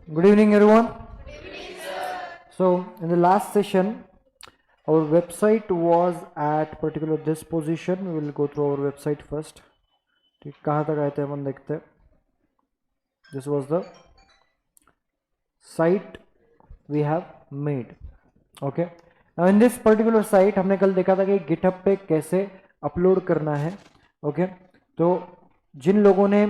Good evening, everyone. So, in the last session, our website was at particular this position. We will go through our website first. ठीक कहाँ तक आए थे हम देखते हैं. This was the site we have made. Okay. Now in this particular site हमने कल देखा था कि GitHub पे कैसे अपलोड करना है. Okay. तो जिन लोगों ने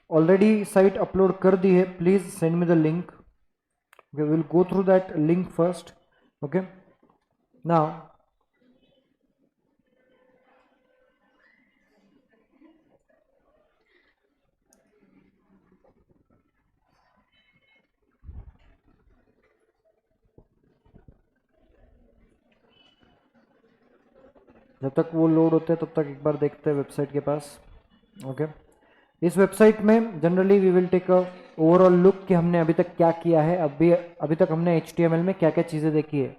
ऑलरेडी साइट अपलोड कर दी है, please send me the link. Okay, we'll go through that link first. Okay. Now जब तक वो लोड होते हैं तब तक एक बार देखते हैं वेबसाइट के पास. ओके. इस वेबसाइट में generally we will take a overall look कि हमने अभी तक क्या किया है. अभी तक हमने HTML में क्या क्या चीज़ें देखी है.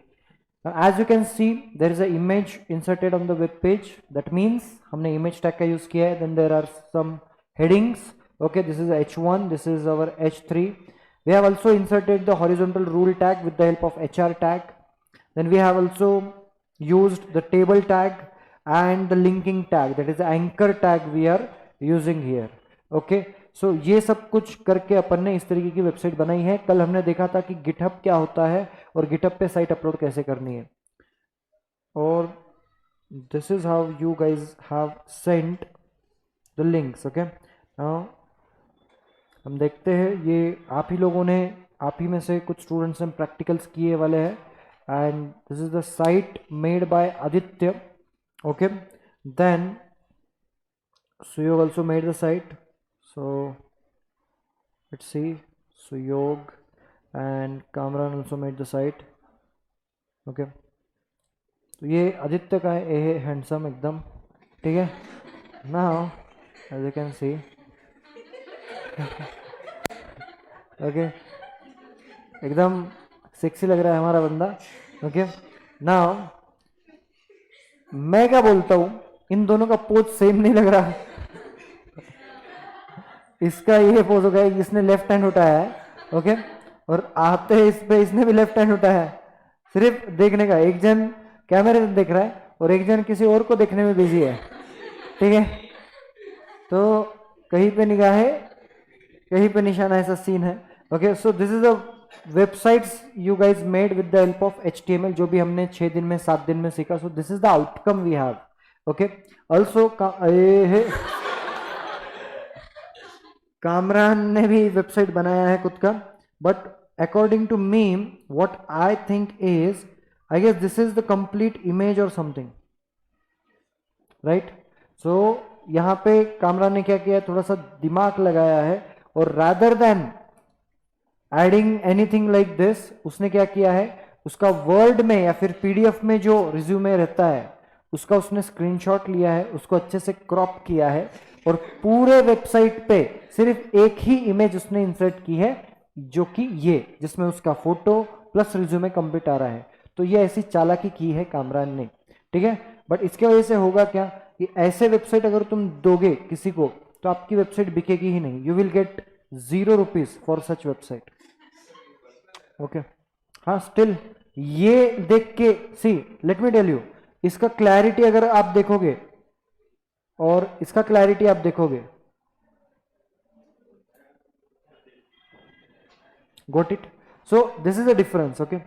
As you can see there is a image inserted on the web page. That means हमने इमेज टैग का यूज किया है. Then there are some headings. Okay, this is H1, this is our H3. We have also inserted the horizontal rule tag with the help of HR tag. Then we have also used the table tag and the linking tag, that is the anchor tag we are using here. Okay, so ये सब कुछ करके अपन ने इस तरीके की website बनाई है. कल हमने देखा था कि GitHub क्या होता है और GitHub पे साइट अपलोड कैसे करनी है. और this is how you guys have sent the links. Okay, now हम देखते हैं ये आप ही लोगों ने, आप ही में से कुछ स्टूडेंट्स ने प्रैक्टिकल्स किए वाले हैं. And this is the site made by Aditya. Okay, then Suyog also made the site. So let's see, Suyog and Kamran also made the site. Okay, तो ये आदित्य का है, ये हैंडसम एकदम. ठीक है. Now as you can see okay, एकदम sexy लग रहा है हमारा बंदा. ओके, नाउ मैं क्या बोलता हूं, इन दोनों का पोज सेम नहीं लग रहा. इसका ये पोज हो गया, इसने लेफ्ट हैंड उठाया है. ओके, और आते हैं इस पे इसने भी लेफ्ट हैंड उठाया है. सिर्फ देखने का, एक जन कैमरे से देख रहा है और एक जन किसी और को देखने में बिजी है. ठीक है, तो कहीं पे निगाह है, कहीं पे निशाना, ऐसा सीन है. Okay, so this is a websites you guys made with the help of HTML, जो भी हमने 6 दिन में 7 दिन में सीखा. So this is the outcome we have. Okay, also Kamran ने भी वेबसाइट बनाया है खुद का. But according to me what I think is, I guess this is the complete image और समथिंग, राइट. सो यहाँ पे कामरान ने क्या किया, थोड़ा सा दिमाग लगाया है और rather than adding anything like this, उसने क्या किया है, उसका वर्ड में या फिर PDF में जो रिज्यूमे रहता है उसका उसने स्क्रीनशॉट लिया है, उसको अच्छे से क्रॉप किया है और पूरे वेबसाइट पे सिर्फ एक ही इमेज उसने इंसर्ट की है, जो कि ये, जिसमें उसका फोटो प्लस रिज्यूमे कंप्लीट आ रहा है. तो ये ऐसी चालाकी की है कामरान ने. ठीक है, बट इसके वजह से होगा क्या कि ऐसे वेबसाइट अगर तुम दोगे किसी को तो आपकी वेबसाइट बिकेगी ही नहीं. You will get 0 rupees for such website. Okay, हाँ, स्टिल ये देख के सी, लेट मी टेल यू, इसका क्लैरिटी अगर आप देखोगे और इसका क्लैरिटी आप देखोगे, got it. So this is a difference. Okay,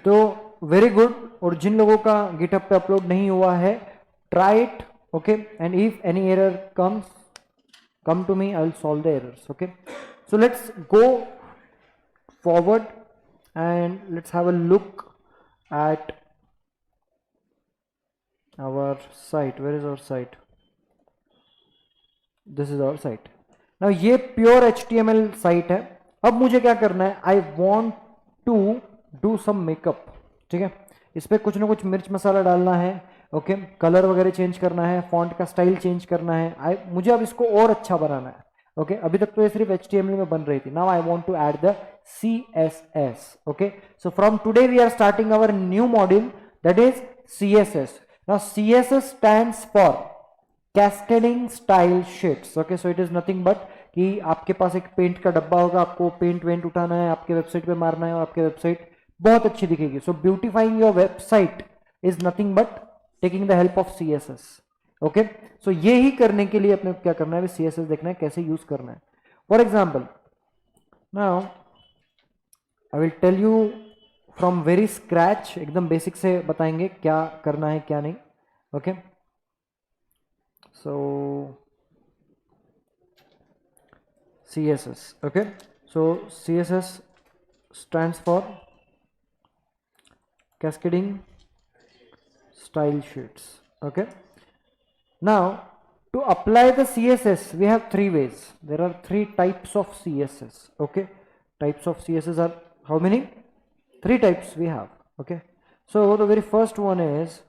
तो वेरी गुड. और जिन लोगों का GitHub पे अपलोड नहीं हुआ है, try it. Okay, and if any error comes, come to me, I will solve the errors. Okay, so let's go forward and let's have a look at our site. Where is our site? This is our site. Now ये pure HTML site है. अब मुझे क्या करना है, I want to do some makeup. ठीक है, इस पे कुछ ना कुछ मिर्च मसाला डालना है. ओके, कलर वगैरह चेंज करना है, फॉन्ट का स्टाइल चेंज करना है. मुझे अब इसको और अच्छा बनाना है. ओके, अभी तक तो ये सिर्फ HTML में बन रही थी. Now I want to add the CSS. Okay, so from today we are starting our new module, that is CSS. Now CSS stands for Cascading Style Sheets. Okay, so it is nothing but कि आपके पास एक paint का डब्बा होगा, आपको paint went उठाना है, आपके वेबसाइट पे मारना है और आपकी वेबसाइट बहुत अच्छी दिखेगी. So beautifying your website is nothing but taking the help of CSS. Okay, so ये ही करने के लिए अपने क्या करना है, CSS देखना है कैसे यूज करना है. For example now I will tell you from very scratch, एकदम बेसिक से बताएंगे क्या करना है क्या नहीं. Okay, so CSS. Okay, so CSS stands for cascading style sheets. Okay, now to apply the CSS we have three ways. There are three types of CSS. Okay, types of CSS are how many? Three types we have. Okay, so the very first one is,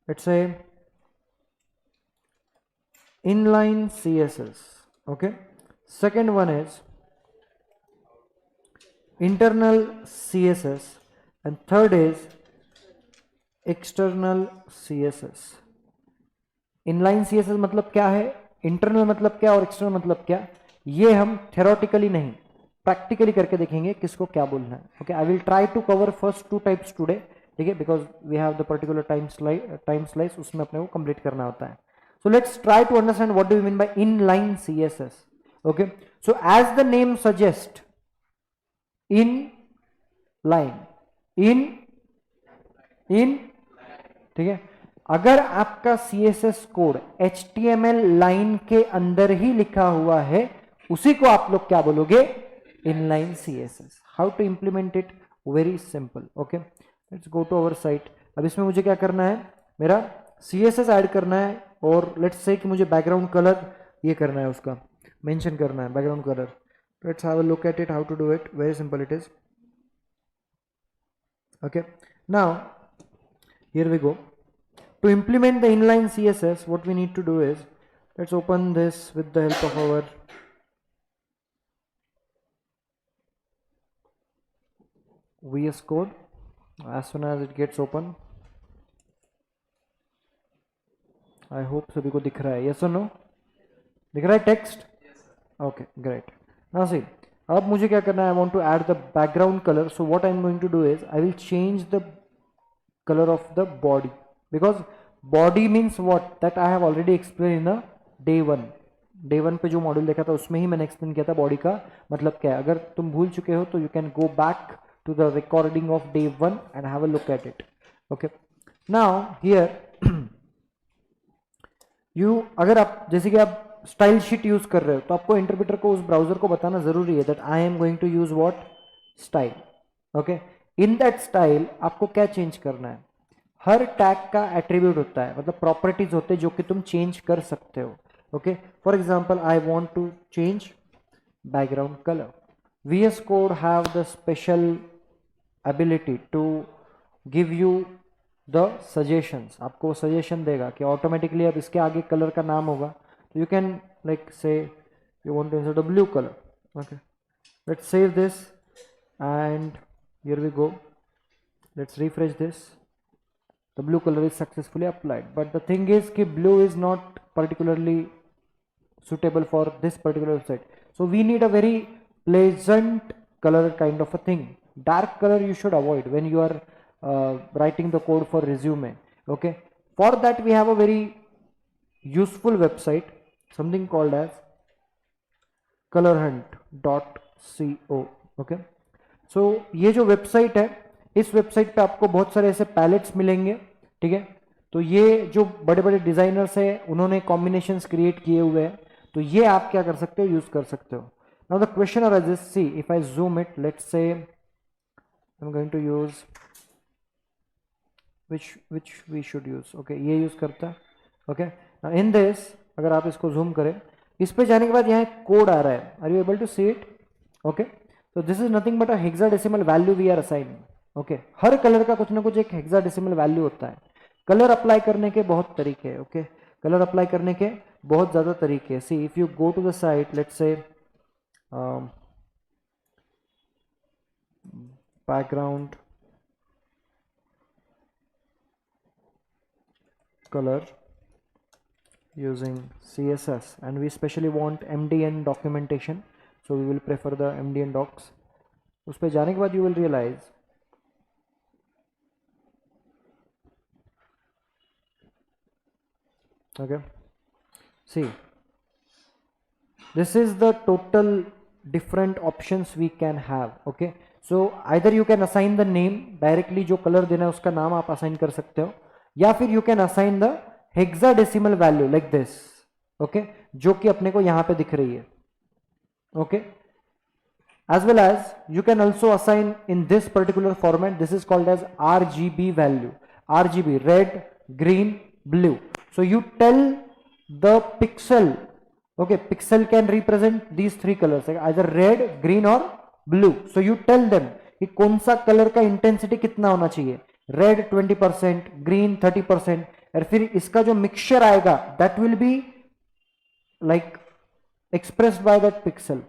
let's say, inline CSS. Okay, second one is internal CSS, and third is external CSS. Inline CSS मतलब क्या है, internal मतलब क्या और external मतलब क्या, ये हम थ्योरेटिकली नहीं प्रैक्टिकली करके देखेंगे किसको क्या बोलना है. Okay, I will try to cover first two types today. ठीक है, because we have the particular time slice, उसमें अपने को कंप्लीट करना होता है. So let's try to understand what do you mean by inline CSS. Okay, so as the name suggest, in line, in ठीक है. अगर आपका CSS कोड HTML लाइन के अंदर ही लिखा हुआ है, उसी को आप लोग क्या बोलोगे, inline CSS. How to implement it, very simple. Okay, let's go to our site. अब इसमें मुझे क्या करना है, मेरा CSS ऐड करना है, और लेट्स से कि मुझे बैकग्राउंड कलर ये करना है, उसका मेंशन करना है background colour. Let's have a look at it, how to do it. Very simple it is. Okay, now here we go. To implement the inline CSS, what we need to do is, let's open this with the help of our VS Code. As soon as it gets open, I hope सभी को दिख रहा है, yes or no? दिख रहा है text? Okay, great. Now see, अब मुझे क्या करना है, I want to add the background color. So what I'm going to do is, I will change the color of the body, because body means what, that I have already explained in a day one पे जो module देखा था उसमें ही मैंने explain किया था body का मतलब क्या है. अगर तुम भूल चुके हो तो you can go back to the recording of day 1 and have a look at it. Okay, now here you, अगर आप जैसे कि आप स्टाइल शीट यूज कर रहे हो, तो आपको इंटरप्रेटर को, उस ब्राउजर को बताना जरूरी है that I am going to use what, style. Okay, in that style आपको क्या चेंज करना है, हर टैग का एट्रीब्यूट होता है, मतलब प्रॉपर्टीज होते हैं जो कि तुम चेंज कर सकते हो. Okay, for example I want to change background colour. VS Code have the special ability to give you the suggestions. आपको सजेशन देगा कि ऑटोमेटिकली अब इसके आगे कलर का नाम होगा, तो you can like say you want to insert a blue colour. Okay, let's save this and here we go. Let's refresh this. The blue color is successfully applied, but the thing is कि blue is not particularly suitable for this particular website. So we need a very pleasant color kind of a thing. Dark color you should avoid when you are writing the code for resume. Okay, for that we have a very useful website, something called as colorhunt.co. Okay, सो ये जो website है, इस website पे आपको बहुत सारे ऐसे pallets मिलेंगे. ठीक है, तो ये जो बड़े बड़े डिजाइनर्स हैं उन्होंने कॉम्बिनेशंस क्रिएट किए हुए हैं, तो ये आप क्या कर सकते हो, यूज कर सकते हो. Now the question arises, see if I zoom it, let's say I am going to use which we should use. Okay, ये यूज करता है. ओके, नाउ इन दिस अगर आप इसको जूम करें, इस पे जाने के बाद यहाँ कोड आ रहा है, are you able to see it? Okay, so this is nothing but a hexadecimal value we are assigning. Okay, her colour का कुछ ना कुछ एक hexadecimal value होता है. कलर अप्लाई करने के बहुत तरीके हैं. ओके, कलर अप्लाई करने के बहुत ज्यादा तरीके हैं. See if you go to the site, let's say background colour using CSS and we specially want MDN documentation, so we will prefer the MDN docs. उस पे जाने के बाद you will realize okay, see, this is the total different options we can have. Okay, so either you can assign the name directly, जो colour देना है उसका नाम आप असाइन कर सकते हो, या फिर you can assign the hexadecimal value like this. Okay, जो कि अपने को यहां पे दिख रही है. Okay, as well as you can also assign in this particular format. This is called as RGB value. RGB, red, green, blue. So you tell the pixel, okay, pixel can represent these three colors, either red, green or blue. So you tell them कि कौन सा colour का intensity कितना होना चाहिए, red 20%, green 30%, और फिर इसका जो मिक्सचर आएगा that will be like expressed by that pixel.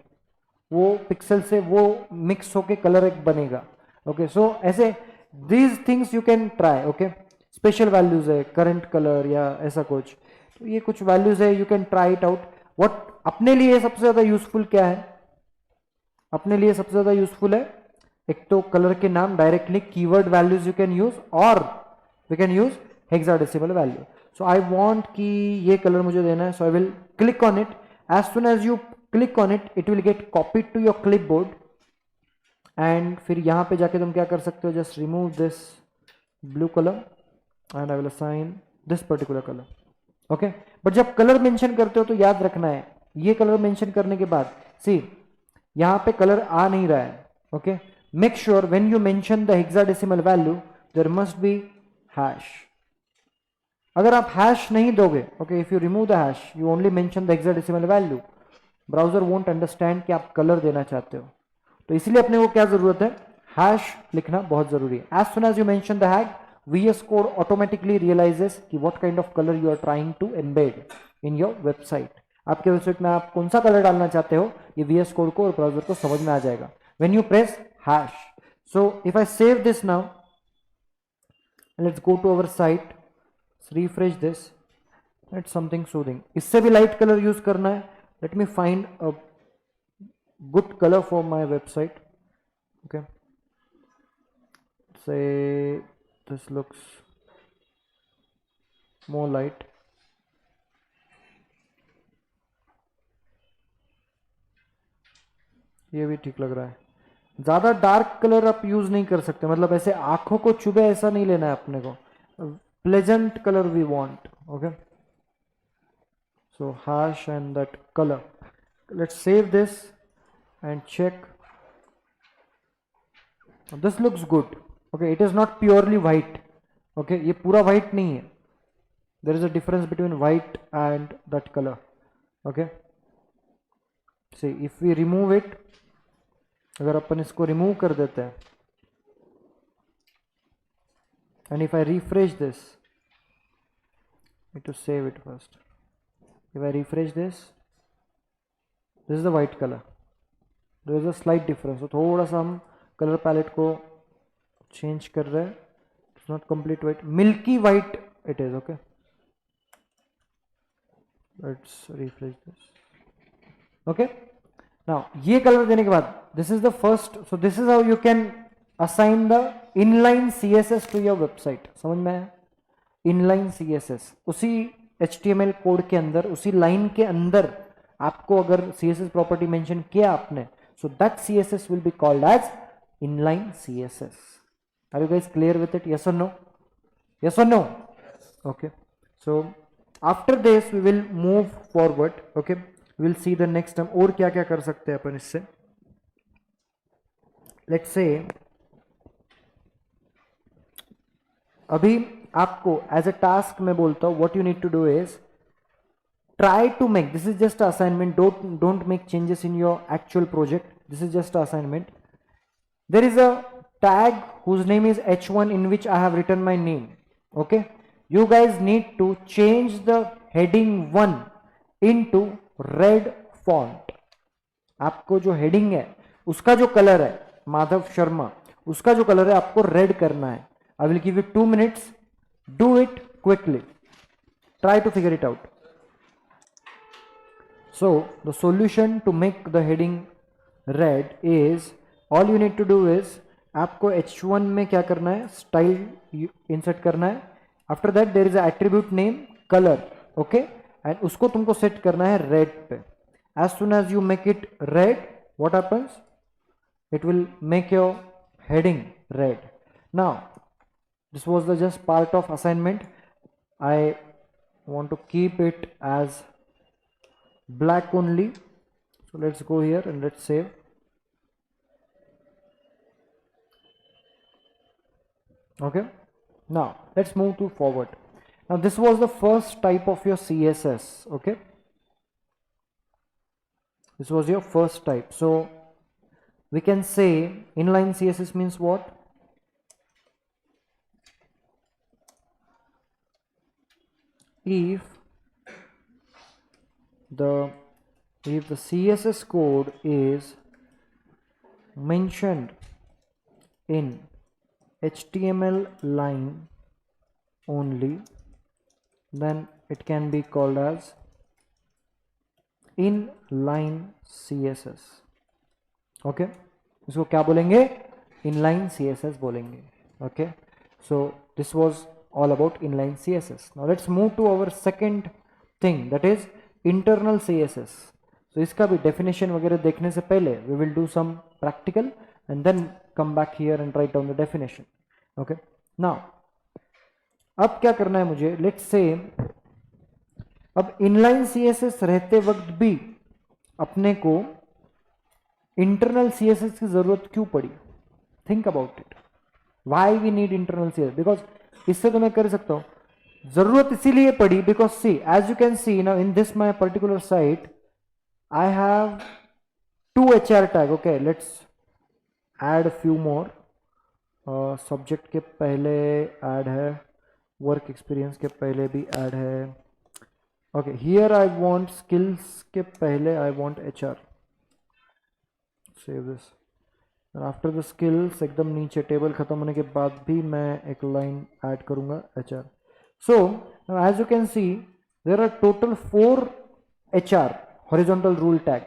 वो पिक्सल से वो मिक्स होके कलर एक बनेगा. ओके, सो ऐसे these things you can try. Okay, special values है, करंट कलर या ऐसा कुछ, तो ये कुछ वैल्यूज है, you can try it out. What अपने लिए सबसे ज्यादा यूजफुल क्या है, अपने लिए सबसे ज्यादा यूजफुल है एक तो कलर के नाम directly, keyword values you can use, और we can use hexadecimal value. So I want कि ये कलर मुझे देना है, so I will click on it. As soon as you click on it, it will get copied to your clipboard, and फिर यहां पे जाके तुम क्या कर सकते हो, just remove this blue colour and I will assign this particular colour. Okay, but जब कलर मेंशन करते हो तो याद रखना है, ये कलर मेंशन करने के बाद सी यहां पे कलर आ नहीं रहा है. Okay, make sure when you mention the hexadecimal value there must be hash. अगर आप हैश नहीं दोगे, okay, if you remove the hash, you only mention the hexadecimal value, browser won't understand कि आप कलर देना चाहते हो. तो इसलिए अपने को क्या जरूरत है, हैश लिखना बहुत जरूरी है. As soon as you mention the hash, VS Code automatically realizes कि what kind of color you are trying to embed in your website. आपके वेबसाइट में आप कौन सा कलर डालना चाहते हो, ये VS Code को और ब्राउजर को समझ में आ जाएगा when you press hash. So if I save this now, let's go to our site, refresh this. It's something soothing. इससे भी लाइट कलर यूज करना है. Let me find a good color for my website. Okay, say this looks more light. ये भी ठीक लग रहा है. ज्यादा डार्क कलर आप यूज नहीं कर सकते, मतलब ऐसे आंखों को चुभे ऐसा नहीं लेना है अपने को. Pleasant colour we want. Okay, so hash and that colour. Let's save this and check. This looks good. Okay, it is not purely white. Okay, ये पूरा white नहीं है. There is a difference between white and that color. Okay, see if we remove it, अगर अपन इसको remove कर देते हैं, and if I refresh this, need to save it first. If I refresh this is the white color. There is a slight difference. So थोड़ा सा हम color palette को change कर रहे हैं. It's not complete white, milky white it is. Okay, let's refresh this. Okay, now ये colour देने के बाद this is the first. So this is how you can assign the inline CSS to your website. समझ में आया? Inline CSS उसी HTML code के अंदर, उसी लाइन के अंदर आपको अगर CSS प्रॉपर्टी मेंशन किया आपने, so that CSS will be called as inline CSS. Are you guys clear with it? Yes or no? Yes or no? Okay, so after this we will move forward. Okay, we will see the next time और क्या क्या कर सकते हैं अपन इससे. Let's say अभी आपको as a task मैं बोलता हूँ, what you need to do is try to make, this is just assignment, don't make changes in your actual project, this is just assignment. There is a tag whose name is h1 in which I have written my name. Okay, you guys need to change the heading 1 into red font. आपको जो heading है उसका जो colour है, माधव शर्मा, उसका जो colour है आपको रेड करना है. I will give you 2 minutes. Do it quickly. Try to figure it out. So the solution to make the heading red is, all you need to do is, आपको H1 में क्या करना है, style insert करना है. After that there is attribute name colour, okay, and उसको तुमको set करना है रेड पे. As soon as you make it red, what happens, it will make your heading red. Now this was the just part of assignment. I want to keep it as black only, so let's go here and let's save. Okay, now let's move to forward. Now this was the first type of your CSS. Okay, this was your first type. So we can say inline CSS means what? If the CSS code is mentioned in HTML line only, then it can be called as inline CSS. Okay, इसको क्या बोलेंगे, inline CSS बोलेंगे. Okay, so this was all about inline CSS. Now let's move to our second thing, that is internal CSS. So इसका भी definition वगैरह देखने से पहले we will do some practical and then come back here and write down the definition. Okay, now अब क्या करना है मुझे, लेट्स से अब इनलाइन सीएसएस रहते वक्त भी अपने को इंटरनल सीएसएस की जरूरत क्यों पड़ी. Think about it, why we need internal CSS. Because इससे तो मैं कर सकता हूं, जरूरत इसीलिए पड़ी because see as you can see now in this my particular site I have 2 HR tag. Okay, let's add few more. Subject के पहले ऐड है, वर्क एक्सपीरियंस के पहले भी ऐड है. Okay, here I want skills के पहले I want HR. Save this. After the skills एकदम नीचे टेबल खत्म होने के बाद भी मैं एक लाइन ऐड करूंगा HR. So as you can see there are total 4 HR horizontal rule tag.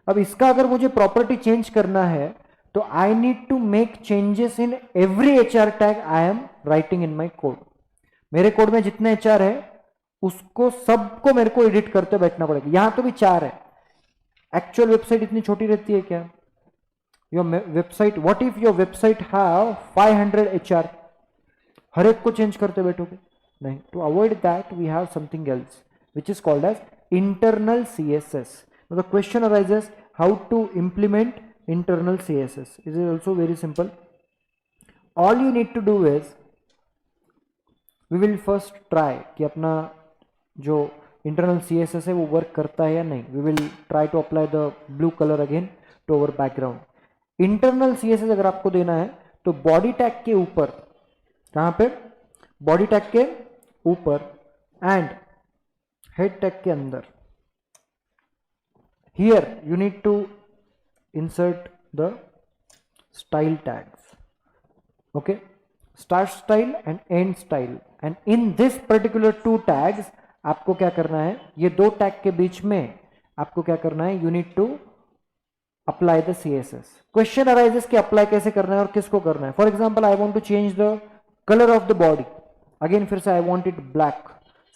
अब इसका अगर मुझे प्रॉपर्टी चेंज करना है तो I need to make changes in every HR tag I am writing in my code. मेरे code में जितने HR है उसको सबको मेरे को एडिट करते बैठना पड़ेगा. यहां तो भी 4 है. एक्चुअल वेबसाइट इतनी छोटी रहती है क्या? Your website, what if your website have 500 HR? हर एक को चेंज करते बैठोगे? नहीं. To avoid that we have something else which is called as internal CSS. Now the question arises, how to implement internal CSS? It is also very simple. All you need to do is, we will first try कि अपना जो internal CSS है वो work करता है या नहीं. We will try to apply the blue color again to our background. Internal CSS अगर आपको देना है तो बॉडी टैग के ऊपर, कहां पे, बॉडी टैग के ऊपर एंड हेड टैग के अंदर, here you need to insert the style tags. Okay, start style and end style. And in this particular 2 tags आपको क्या करना है, ये 2 टैग के बीच में आपको क्या करना है, you need to apply the CSS. Question arises कि अप्लाई कैसे करना है और किसको करना है. For example I want to change the colour of the body. Again फिर से I want it black.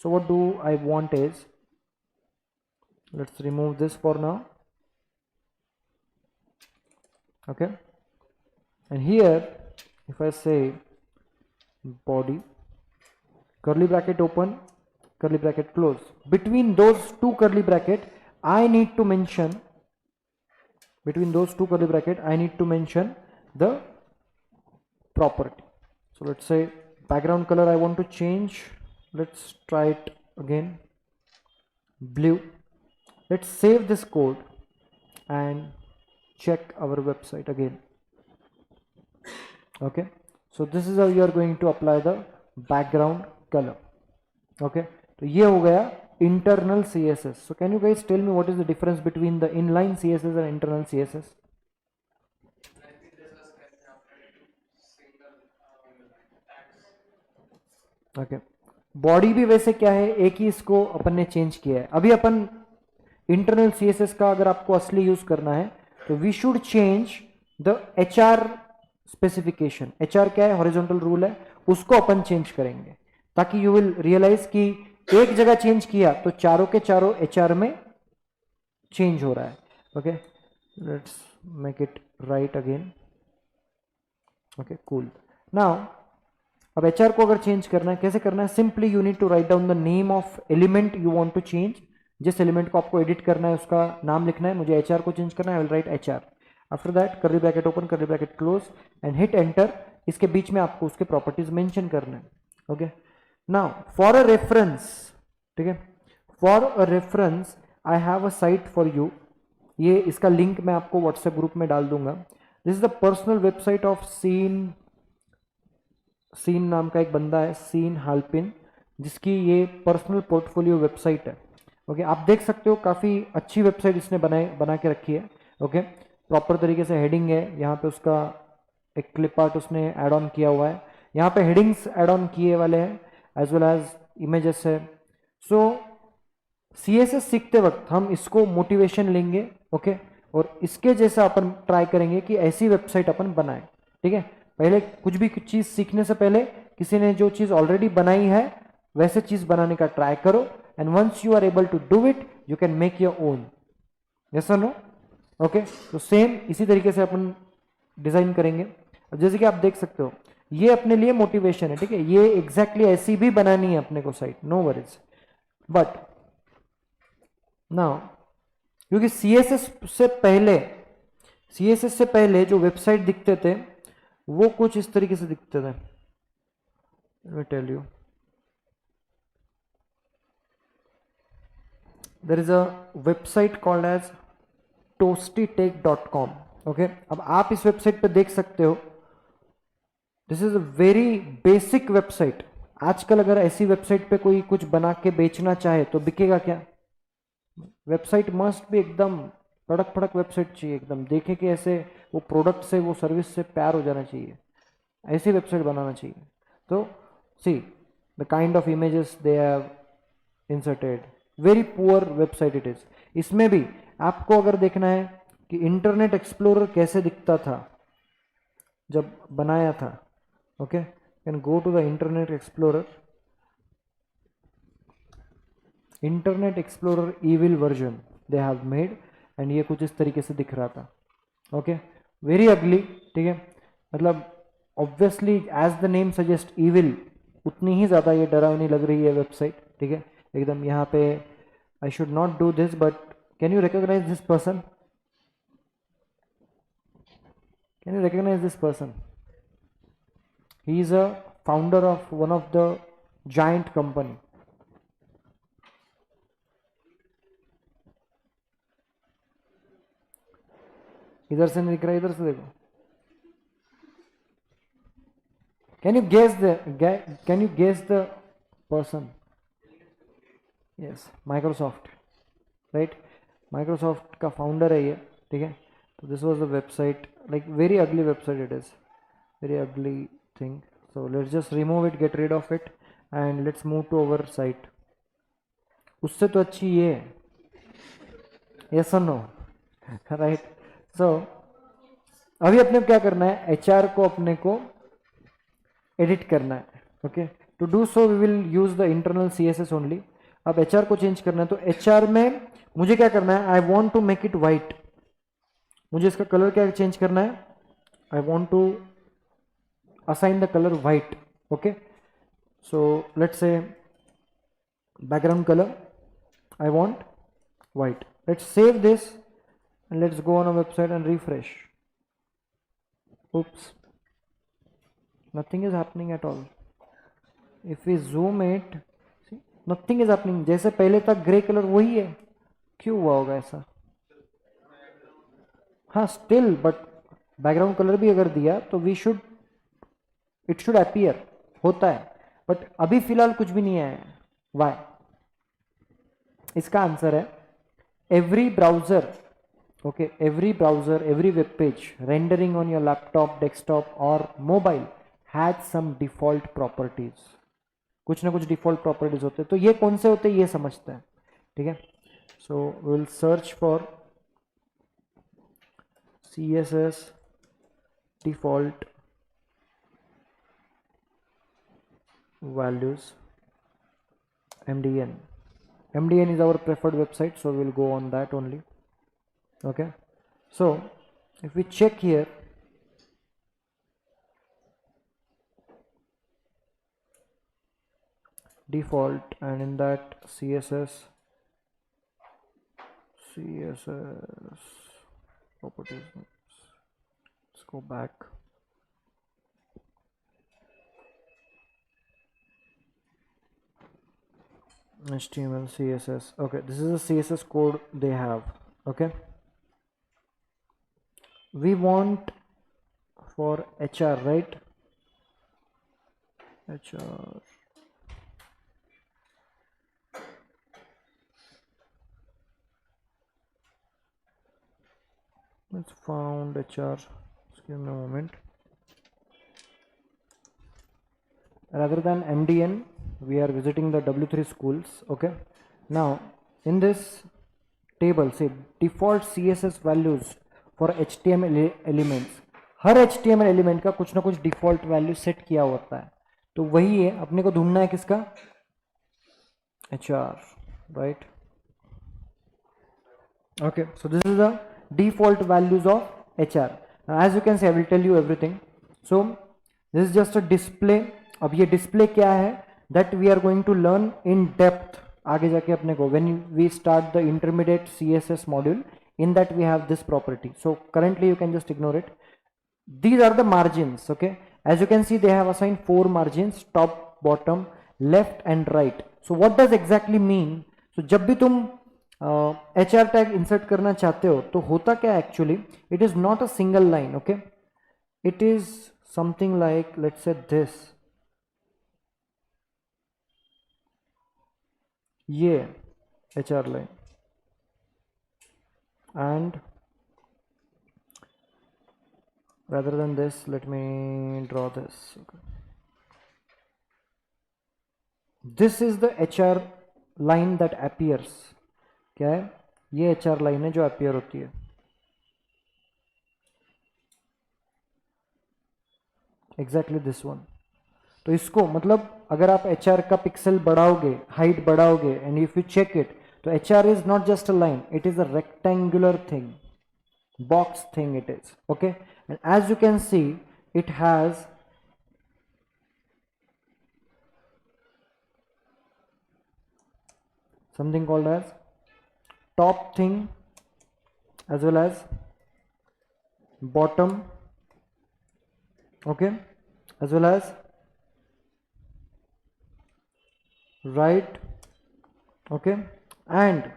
So what do I want is, let's remove this for now. Okay, and here if I say body, curly bracket open, curly bracket close. Between those 2 curly bracket I need to mention, between those 2 curly bracket I need to mention the property. So let's say background color I want to change. Let's try it again, blue. Let's save this code and check our website again. Okay, so this is how you are going to apply the background color. Okay, तो ये हो गया internal CSS. So can you guys tell me what is the difference between the inline CSS and internal CSS? Okay, body भी वैसे क्या है, एक ही इसको अपन ने चेंज किया है. अभी अपन इंटरनल सीएसएस का अगर आपको असली यूज करना है तो we should change the HR specification. HR क्या है? हॉरिजॉन्टल रूल है, उसको अपन चेंज करेंगे ताकि यू विल रियलाइज कि एक जगह चेंज किया तो चारों के चारों एचआर में चेंज हो रहा है। Okay, let's make it right again. Okay cool. Now अब एचआर को अगर चेंज करना है, कैसे करना है? Simply you need to write down the name of element you want to change. जिस एलिमेंट को आपको एडिट करना है उसका नाम लिखना है। मुझे एचआर को चेंज करना है, I will write HR. After that curly bracket open, curly bracket close and hit enter. इसके बीच में आपको उसके प्रॉपर्टीज मेंशन करना है। Okay, now for a reference, ठीक है, for a reference I have a site for you. ये इसका लिंक मैं आपको व्हाट्सएप ग्रुप में डाल दूंगा। This is the personal website of Sean नाम का एक बंदा है, सीन हालपिन, जिसकी ये पर्सनल पोर्टफोलियो वेबसाइट है। ओके, आप देख सकते हो काफ़ी अच्छी वेबसाइट इसने बना के रखी है। ओके, प्रॉपर तरीके से हेडिंग है, यहाँ पे उसका एक क्लिप आर्ट उसने ऐड ऑन किया हुआ है, यहाँ पे हेडिंग्स ऐड ऑन किए वाले हैं एज वेल एज इमेजेस है। सो सीएसएस सीखते वक्त हम इसको मोटिवेशन लेंगे। ओके, और इसके जैसा अपन ट्राई करेंगे कि ऐसी वेबसाइट अपन बनाए। ठीक है, पहले कुछ भी चीज सीखने से पहले किसी ने जो चीज ऑलरेडी बनाई है वैसे चीज बनाने का ट्राई करो, and once you are able to do it you can make your own. Yes और नो? ओके, तो सेम इसी तरीके से अपन डिजाइन करेंगे। अब जैसे कि आप देख सकते हो ये अपने लिए मोटिवेशन है। ठीक है, ये एग्जैक्टली ऐसी भी बनानी है अपने को site, no worries. But now क्योंकि सीएसएस से पहले जो वेबसाइट दिखते थे वो कुछ इस तरीके से दिखते थे। Let me tell you, there is a website called as toastytech.com. Okay, अब आप इस वेबसाइट पे देख सकते हो, this is a very basic website. आजकल अगर ऐसी वेबसाइट पे कोई कुछ बना के बेचना चाहे तो बिकेगा क्या? वेबसाइट मस्ट भी एकदम कड़क फड़क वेबसाइट चाहिए, एकदम देखे कि ऐसे वो प्रोडक्ट से वो सर्विस से प्यार हो जाना चाहिए, ऐसी वेबसाइट बनाना चाहिए। तो see the kind of images they have inserted, very poor website it is. इसमें भी आपको अगर देखना है कि इंटरनेट एक्सप्लोरर कैसे दिखता था जब बनाया था, okay, can go to the internet explorer evil version they have made, and ये कुछ इस तरीके से दिख रहा था। Okay, very ugly. ठीक है, मतलब obviously as the name suggest evil, उतनी ही ज़्यादा ये डरावनी लग रही है वेबसाइट। ठीक है, एकदम यहाँ पे I should not do this, but can you recognise this person? Can you recognise this person? He is a founder of one of the giant company. इधर से नहीं दिख रहा, इधर से देखो। Can you guess the person? Yes, Microsoft, right? Microsoft का founder है ये। ठीक है, तो this was the website, like very ugly website it is, very ugly thing. So let's just remove it, get rid of it, and let's move to our site. उससे तो अच्छी ये है, yes or no? Right? So अभी अपने को क्या करना है? HR को अपने को एडिट करना है। Okay, to do so we will use the internal CSS only. अब एचआर को चेंज करना है, तो एचआर में मुझे क्या करना है? I want to make it white. मुझे इसका कलर क्या चेंज करना है? I want to assign the colour white. Okay, so let's say background colour I want white. Let's save this and let's go on a website and refresh. oops, nothing is happening at all. If we zoom it, see, nothing is happening. जैसे पहले तक grey colour वही है, क्यों हुआ होगा ऐसा? हाँ स्टिल, बट बैकग्राउंड कलर भी अगर दिया तो इट शुड अपीयर होता है, बट अभी फिलहाल कुछ भी नहीं आया है। वाई? इसका आंसर है every browser, okay, every web page rendering on your laptop, desktop or mobile has some default properties. कुछ ना कुछ डिफॉल्ट प्रॉपर्टीज होते हैं, तो ये कौन से होते हैं ये समझते हैं। ठीक है, So we'll search for CSS default values MDN. MDN is our preferred website, so we'll go on that only. Okay, so if we check here, default, and in that CSS properties, let's go back. HTML, CSS. Okay, this is a CSS code they have. Okay, we want for HR, right? HR. Let's found HR. Just give me a moment. Rather than MDN, we are visiting the W3 schools. Okay, now in this table, say default CSS values for HTML elements. Her HTML element का कुछ ना कुछ default value set किया होता है, तो वही है अपने को ढूंढना है किसका, HR, right? Okay, so this is the default values of HR. Now, as you can see, I will tell you everything. So this is just a display. अब ये display क्या है, that we are going to learn in depth आगे जाके अपने को when we start the intermediate CSS module. In that we have this property. So currently you can just ignore it. These are the margins. Okay, as you can see, they have assigned 4 margins: top, bottom, left and right. So what does exactly mean? So जब भी तुम HR tag insert करना चाहते हो तो होता क्या actually, it is not a single line. Okay, it is something like, let's say this, ये HR line, and rather than this, let me draw this. Okay. This is the HR line that appears. क्या है ये HR line है जो appear होती है. Exactly this one. तो इसको मतलब अगर आप HR का पिक्सल बढ़ाओगे, हाइट बढ़ाओगे, and if you check it, तो HR is not just a line, it is a rectangular thing, box thing it is. Okay, and as you can see, it has something called as top thing as well as bottom. Okay, as well as right. Okay, and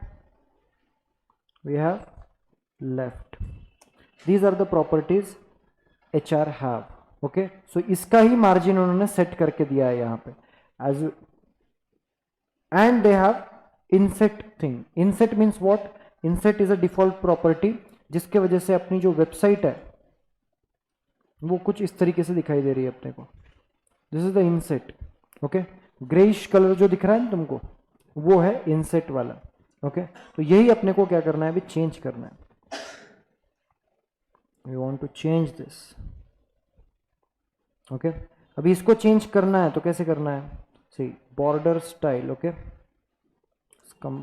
we have left. These are the properties HR have. Okay, so इसका ही margin उन्होंने set करके दिया है यहाँ पे as, and they have inset thing. Inset means what? Inset is a default property जिसके वजह से अपनी जो वेबसाइट है वो कुछ इस तरीके से दिखाई दे रही है अपने को. This is the inset. Okay, greyish colour जो दिख रहा है ना तुमको, वो है इनसेट वाला. ओके, तो यही अपने को क्या करना है, अभी चेंज करना है. We want to change this. Okay, अभी इसको चेंज करना है तो कैसे करना है, see border style. Okay, come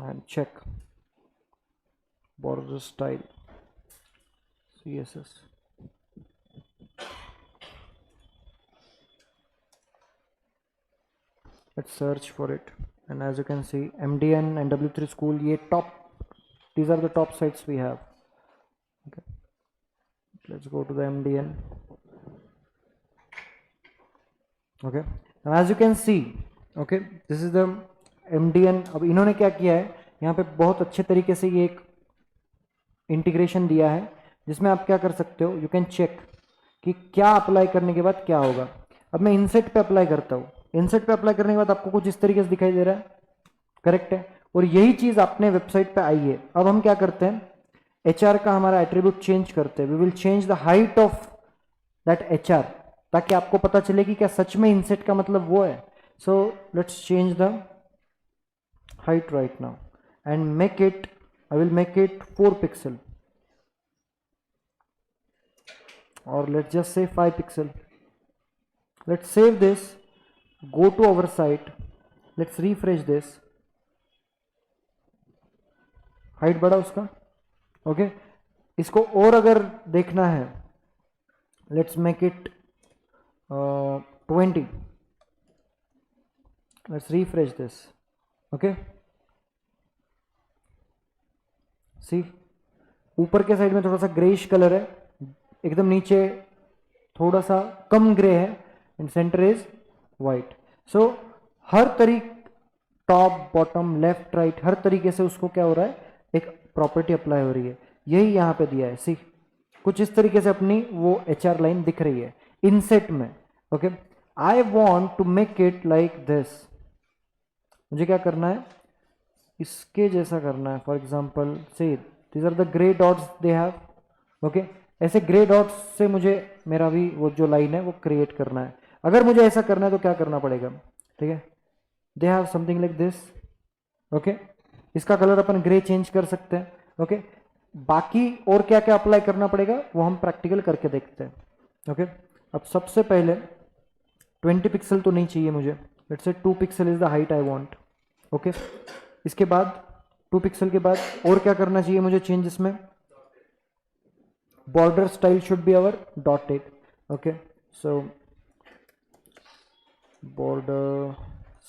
and check border style CSS. Let's search for it, and as you can see, MDN and W3 school, ye top, these are the top sites we have. Okay, let's go to the MDN. Okay, now as you can see, okay, this is the MDN. अब इन्होंने क्या किया है, यहाँ पे बहुत अच्छे तरीके से ये एक इंटीग्रेशन दिया है जिसमें आप क्या कर सकते हो, यू कैन चेक कि क्या अप्लाई करने के बाद क्या होगा. अब मैं इनसेट पे अप्लाई करता हूँ. इनसेट पे अप्लाई करने के बाद आपको कुछ इस तरीके से दिखाई दे रहा है, करेक्ट है. और यही चीज अपने वेबसाइट पे आई है. अब हम क्या करते हैं, HR का हमारा एट्रीब्यूट चेंज करते हैं. We will change the height of that HR, ताकि आपको पता चले कि क्या सच में इनसेट का मतलब वो है. So let's change the height right now, and make it, I will make it 4 pixel, or let's just say 5 pixel. Let's save this, go to our site, let's refresh this, height बढ़ा उसका, okay. इसको और अगर देखना है, let's make it 20, let's refresh this, okay. See ऊपर के side में थोड़ा सा ग्रेइश कलर है, एकदम नीचे थोड़ा सा कम ग्रे है, एंड सेंटर इज वाइट। सो हर तरीके, टॉप बॉटम लेफ्ट राइट, हर तरीके से उसको क्या हो रहा है, एक प्रॉपर्टी अप्लाई हो रही है। यही यहाँ पे दिया है, सी कुछ इस तरीके से अपनी वो HR लाइन दिख रही है इनसेट में, okay. I want to make it like this, मुझे क्या करना है, इसके जैसा करना है। For example see these are the grey dots they have, okay. ऐसे ग्रे डॉट्स से मुझे मेरा भी वो जो लाइन है वो क्रिएट करना है। अगर मुझे ऐसा करना है तो क्या करना पड़ेगा, ठीक है, they have something like this, okay. इसका कलर अपन ग्रे चेंज कर सकते हैं, ओके। बाकी और क्या क्या अप्लाई करना पड़ेगा वो हम प्रैक्टिकल करके देखते हैं, ओके। अब सबसे पहले 20 पिक्सल तो नहीं चाहिए मुझे, let's say 2 pixel is the height I want, okay. इसके बाद 2 पिक्सल के बाद और क्या करना चाहिए मुझे चेंजेस में, border style should be our dotted, okay। So border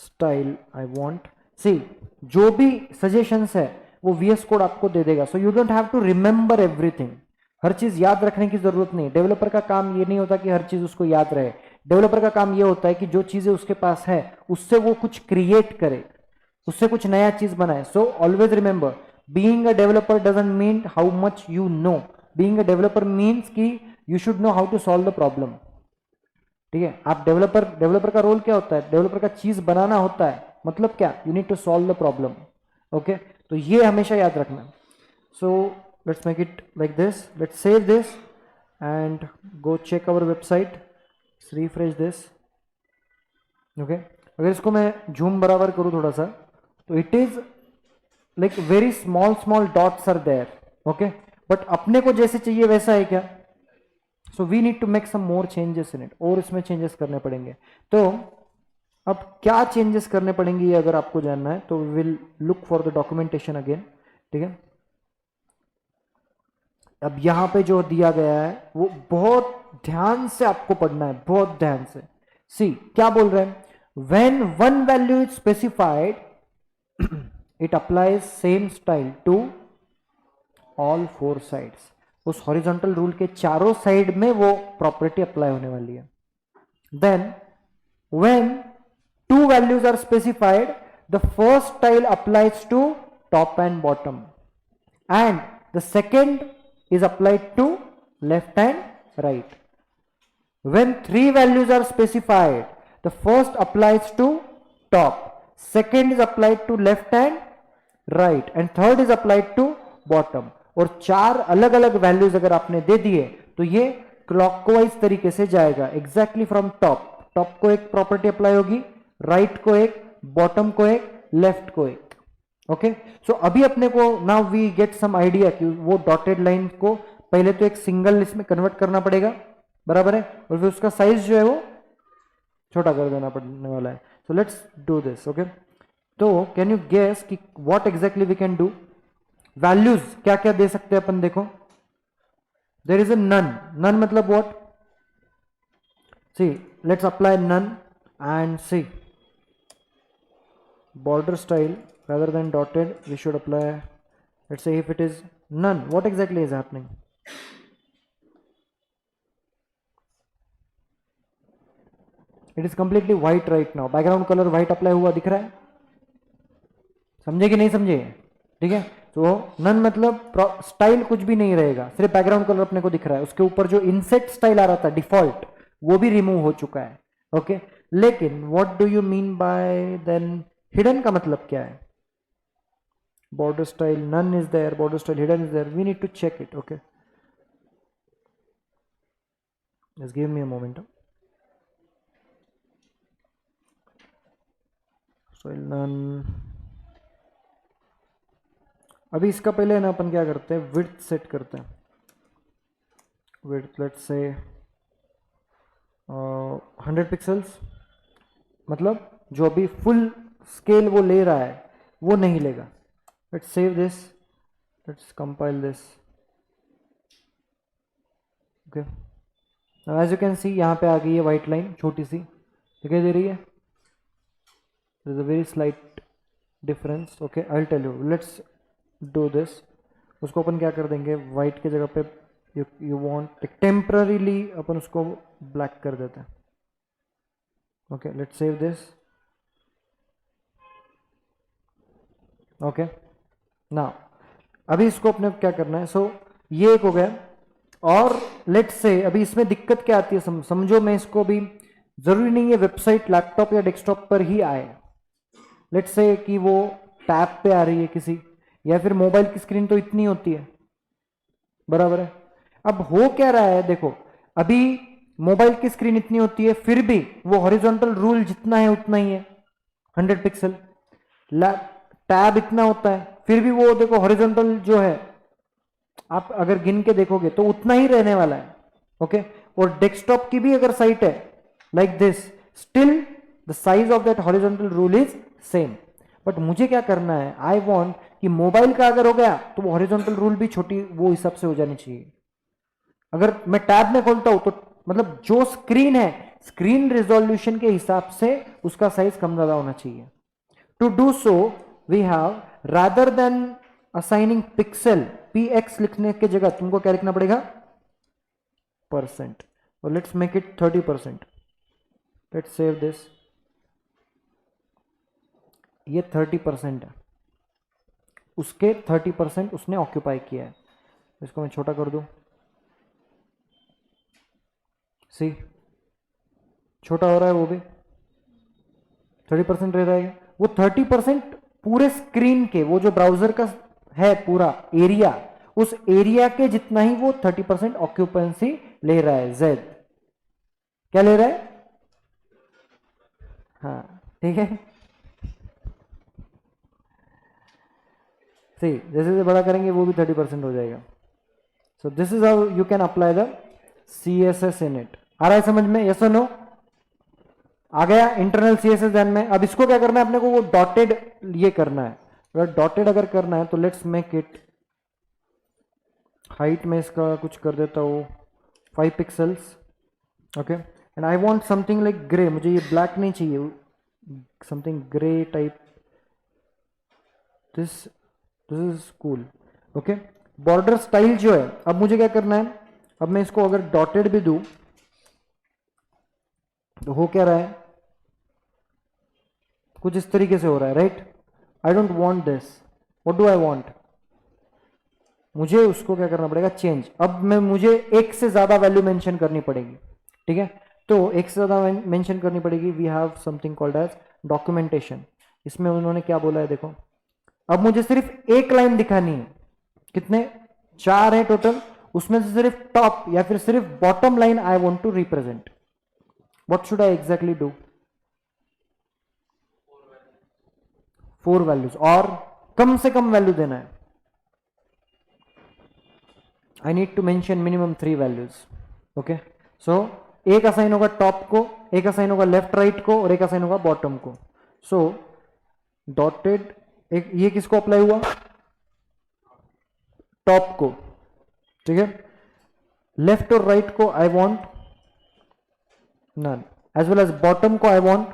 style I want, see जो भी सजेशंस है वो VS कोड आपको दे देगा, so you don't have to remember everything, हर चीज याद रखने की जरूरत नहीं। डेवलपर का काम ये नहीं होता कि हर चीज उसको याद रहे, डेवलपर का काम ये होता है कि जो चीजें उसके पास है उससे वो कुछ क्रिएट करे, उससे कुछ नया चीज बनाए। So always remember, being a developer doesn't mean how much you know, being a developer means कि you should know how to solve the problem, ठीक है। आप डेवलपर का रोल क्या होता है, डेवलपर का चीज बनाना होता है, मतलब क्या, you need to solve the problem, okay. तो ये हमेशा याद रखना। So let's make it like this, let's save this and go check our website, refresh this, okay. अगर इसको मैं जूम बराबर करूं थोड़ा सा, तो it is like very small small dots are there, okay. But अपने को जैसे चाहिए वैसा है क्या, so we need to make some more changes in it, और इसमें चेंजेस करने पड़ेंगे। तो अब क्या चेंजेस करने पड़ेंगे ये अगर आपको जानना है तो will look for the documentation again, ठीक है। अब यहां पे जो दिया गया है वो बहुत ध्यान से आपको पढ़ना है, बहुत ध्यान से। सी क्या बोल रहे हैं, when one value is specified it applies same style to all 4 sides, उस हॉरिजॉन्टल रूल के चारों साइड में वो प्रॉपर्टी अप्लाई होने वाली है। Then when 2 values are specified the first style applies to top and bottom and the second is applied to left and right. When 3 values are specified, the first applies to top, second is applied to left and right, and third is applied to bottom. और 4 अलग अलग values अगर आपने दे दिए तो ये clockwise तरीके से जाएगा, एग्जैक्टली फ्रॉम टॉप, टॉप को एक प्रॉपर्टी अप्लाई होगी, राइट को एक, बॉटम को एक, लेफ्ट को एक, ओके। सो अभी अपने को now we get some idea कि वो डॉटेड लाइन को पहले तो एक सिंगल लिस्ट में कन्वर्ट करना पड़ेगा, बराबर है, और फिर उसका साइज जो है वो छोटा कर देना पड़ने वाला है। So let's do this, okay. तो कैन यू गेस कि what exactly we can do, values क्या क्या दे सकते हैं अपन, देखो there is a none, none मतलब what, see let's apply none and see border style rather than dotted we should apply, let's say if it is none, what exactly is happening, it is completely white right now, background color white apply हुआ दिख रहा है, समझे कि नहीं समझे, ठीक है। तो नन मतलब स्टाइल कुछ भी नहीं रहेगा, सिर्फ बैकग्राउंड कलर अपने को दिख रहा है, उसके ऊपर जो इनसेट स्टाइल आ रहा था डिफॉल्ट वो भी रिमूव हो चुका है, ओके। लेकिन what do you mean by then hidden का मतलब क्या है, border style none is there, border style hidden is there, we need to check it, okay, just give me a moment. Style none, अभी इसका पहले ना अपन क्या करते हैं, विड्थ सेट करते हैं। विड्थ लेट्स से 100 पिक्सल्स, मतलब जो अभी फुल स्केल वो ले रहा है वो नहीं लेगा। Let's save this, let's compile this. Okay, as you can see यहाँ पे आ गई है वाइट लाइन छोटी सी दिखाई दे रही है। There is a very slight difference. Okay, I will tell you, let's do this. उसको अपन क्या कर देंगे, वाइट की जगह पे यू वांट टेम्पररीली अपन उसको ब्लैक कर देते हैं। Okay, let's save this. Okay, ना अभी इसको अपने क्या करना है, सो ये एक हो गया। और लेट्स से अभी इसमें दिक्कत क्या आती है, समझो मैं इसको भी, जरूरी नहीं है वेबसाइट लैपटॉप या डेस्कटॉप पर ही आए। लेट्स से कि वो टैब पे आ रही है किसी, या फिर मोबाइल की स्क्रीन तो इतनी होती है, बराबर है। अब हो क्या रहा है देखो, अभी मोबाइल की स्क्रीन इतनी होती है फिर भी वो हॉरिजॉन्टल रूल जितना है उतना ही है 100 पिक्सल। टैब इतना होता है फिर भी वो देखो हॉरिजॉन्टल जो है आप अगर गिन के देखोगे तो उतना ही रहने वाला है। ओके, और डेस्कटॉप की भी अगर साइट है like this, still the size of that horizontal rule is same. But मुझे क्या करना है, आई वांट कि मोबाइल का अगर हो गया तो वो हॉरिजॉन्टल रूल भी छोटी वो हिसाब से हो जानी चाहिए। अगर मैं टैब में खोलता हूं तो मतलब जो स्क्रीन है, स्क्रीन रिजोल्यूशन के हिसाब से उसका साइज कम ज्यादा होना चाहिए। To do so we have, rather than assigning pixel px लिखने की जगह तुमको क्या लिखना पड़ेगा, परसेंट। और let's make it 30%। Let's save this. ये 30% है, उसके 30% उसने ऑक्यूपाई किया है। इसको मैं छोटा कर दूं, सी छोटा हो रहा है, वो भी 30% रह रहा है। वो 30% पूरे स्क्रीन के, वो जो ब्राउजर का है पूरा एरिया, उस एरिया के जितना ही वो 30% ऑक्यूपेंसी ले रहा है। जेड क्या ले रहा है, हाँ ठीक है। सही, जैसे जैसे बड़ा करेंगे वो भी 30% हो जाएगा। So this is how you can apply the CSS in it. आ रहा है समझ में, यस और नो? आ गया इंटरनल CSS ध्यान में। अब इसको क्या करना है अपने को, वो डॉटेड ये करना है। अगर डॉटेड अगर करना है तो लेट्स मेक इट, हाइट में इसका कुछ कर देता हूँ 5 pixels. Okay, and I want something like grey, मुझे ये ब्लैक नहीं चाहिए, something grey type. This this is cool. Okay, border style जो है, अब मुझे क्या करना है, अब मैं इसको अगर डॉटेड भी दूं तो हो क्या रहा है, कुछ इस तरीके से हो रहा है, right? I don't want this, what do I want, मुझे उसको क्या करना पड़ेगा, चेंज। अब मैं मुझे एक से ज्यादा वैल्यू मेंशन करनी पड़ेगी, ठीक है? तो एक से ज्यादा मेंशन करनी पड़ेगी। We have something called as documentation. इसमें उन्होंने क्या बोला है देखो, अब मुझे सिर्फ एक लाइन दिखानी है, कितने, 4 है टोटल, उसमें से सिर्फ टॉप या फिर सिर्फ bottom line I want to represent. What should I exactly do? 4 values, और कम से कम वैल्यू देना है। I need to mention minimum 3 values. Okay, so एक असाइन होगा टॉप को, एक असाइन होगा लेफ्ट राइट को, और एक असाइन होगा बॉटम को। सो डॉटेड, एक ये किसको अप्लाई हुआ, टॉप को, ठीक है? लेफ्ट और राइट को I want none, as well as bottom को I want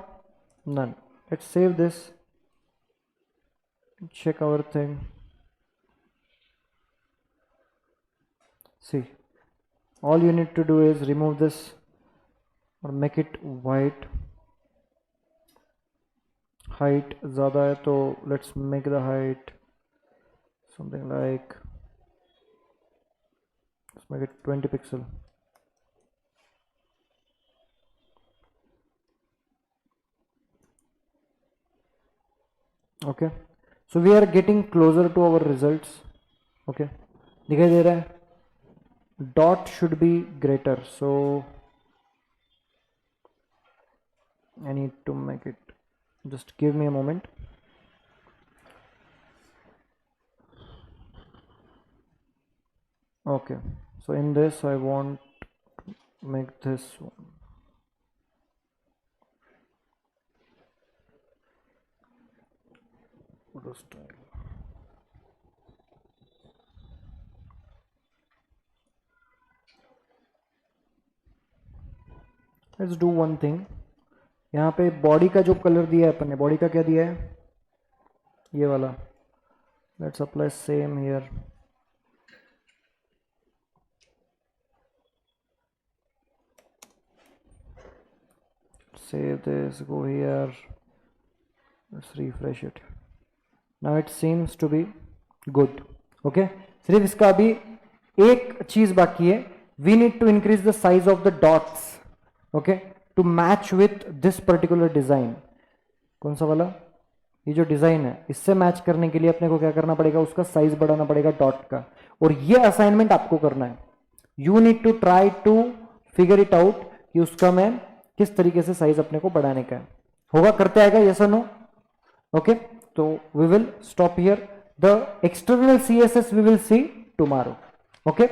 none. Let's save this, check our thing. See, all you need to do is remove this और make it white. Height ज़्यादा है तो let's make the height something like, let's make it 20 pixel. Okay, so we are getting closer to our results. Okay, दिखाई दे रहा है, dot should be greater, so I need to make it, just give me a moment. Okay, so in this I want to make this one. Photo style. Let's do one thing. यहाँ पे body का जो colour दिया है अपन ने, body का क्या दिया है, ये वाला. Let's apply same here. Save this, go here, let's refresh it. Now it seems to be good. Okay, सिर्फ इसका अभी एक चीज बाकी है. We need to increase the size of the dots, okay, to match with this particular design. कौन सा वाला, ये जो डिजाइन है इससे मैच करने के लिए अपने को क्या करना पड़ेगा, उसका साइज बढ़ाना पड़ेगा डॉट का. और ये असाइनमेंट आपको करना है. You need to try to figure it out कि उसका मैं किस तरीके से साइज अपने को बढ़ाने का है. होगा, करते आएगा, यस और नो. ओके, तो we will stop here. The external CSS we will see tomorrow. Okay.